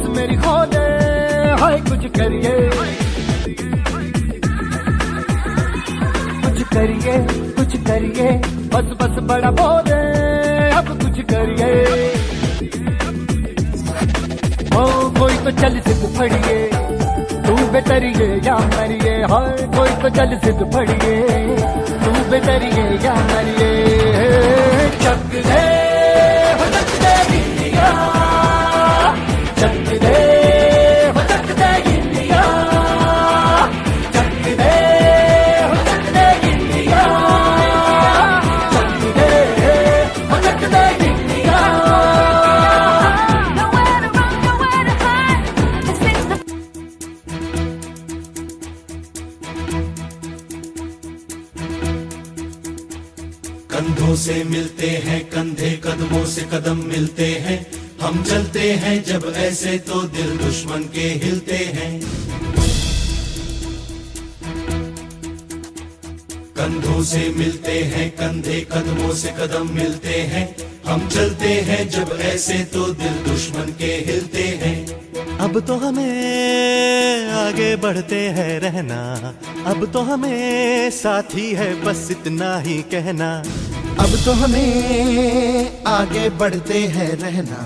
बस मेरी खो दे, हाय कुछ करिए, कुछ करिए, कुछ करिए, बस बस बड़ा बोले अब कुछ करिए। ओ कोई तो चल सिद्ध फड़िए, तू बेतरिए या मरिए, हाय कोई तो चल सिद्ध फड़िए, तू बेतरिए या मरिए। चक दे हो चक दे इंडिया, चक दे हो चक दे इंडिया, चक दे हो चक दे इंडिया, चक दे हो चक दे India. Nowhere to run, nowhere to hide. This is the कंधों से मिलते हैं कंधे, कदमों से कदम मिलते हैं, हम चलते हैं जब ऐसे तो दिल दुश्मन के हिलते हैं। कंधों से मिलते हैं कंधे, कदमों से कदम मिलते हैं, हम चलते हैं जब ऐसे तो दिल दुश्मन के हिलते हैं। अब तो हमें आगे बढ़ते हैं रहना, अब तो हमें साथी है बस इतना ही कहना। अब तो हमें आगे बढ़ते हैं रहना,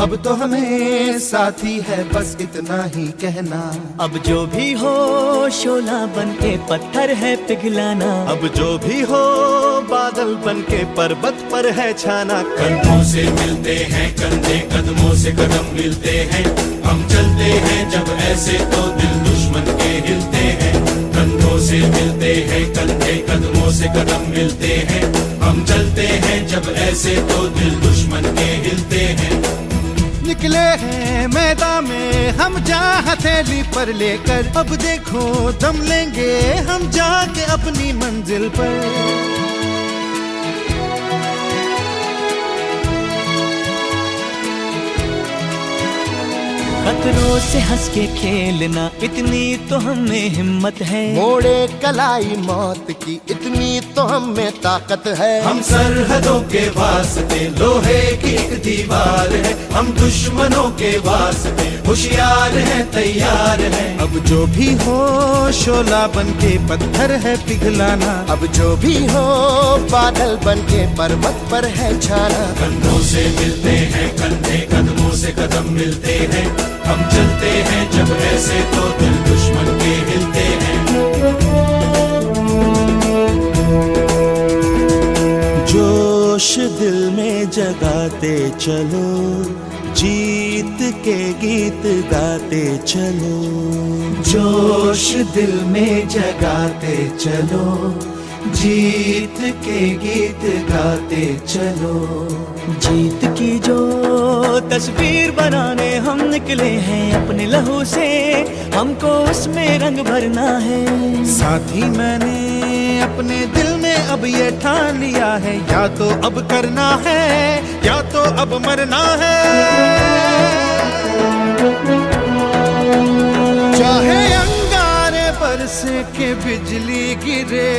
अब तो हमें साथी है बस इतना ही कहना। अब जो भी हो शोला बन के पत्थर है पिघलाना, अब जो भी हो बादल बन के पर्वत पर है छाना। कंधों से मिलते हैं कंधे, कदमों से कदम मिलते हैं, हम चलते हैं जब ऐसे तो दिल दुश्मन के हिलते हैं। कंधों से मिलते हैं कंधे, कदमों से कदम मिलते हैं, हम चलते हैं जब ऐसे तो दिल दुश्मन के हिलते हैं। निकले हैं मैदान में हम जहाँ हथेली पर लेकर, अब देखो दम लेंगे हम जाके अपनी मंजिल पर। खतरों से हंस के खेलना इतनी तो हमें हिम्मत है, मोड़े कलाई मौत की इतनी तो हम में ताकत है। हम सरहदों के वास्ते लोहे की एक दीवार है, हम दुश्मनों के वास्ते होशियार हैं तैयार हैं। अब जो भी हो शोला बन के पत्थर है पिघलाना, अब जो भी हो बादल बन के पर्वत पर है छाना। कंधों से मिलते हैं कंधे, कदमों से कदम मिलते हैं, हम चलते हैं जब ऐसे तो दिल दुश्मन के हिलते हैं। जोश दिल में जगाते चलो, जीत के गीत गाते चलो। जोश दिल में जगाते चलो, जीत के गीत गाते चलो। जीत की जो तस्वीर बनाने हम निकले हैं अपने लहू से, हमको उसमें रंग भरना है। साथी मैंने अपने दिल में अब ये ठान लिया है, या तो अब करना है या तो अब मरना है। चाहे अंगारे बरस के बिजली गिरे,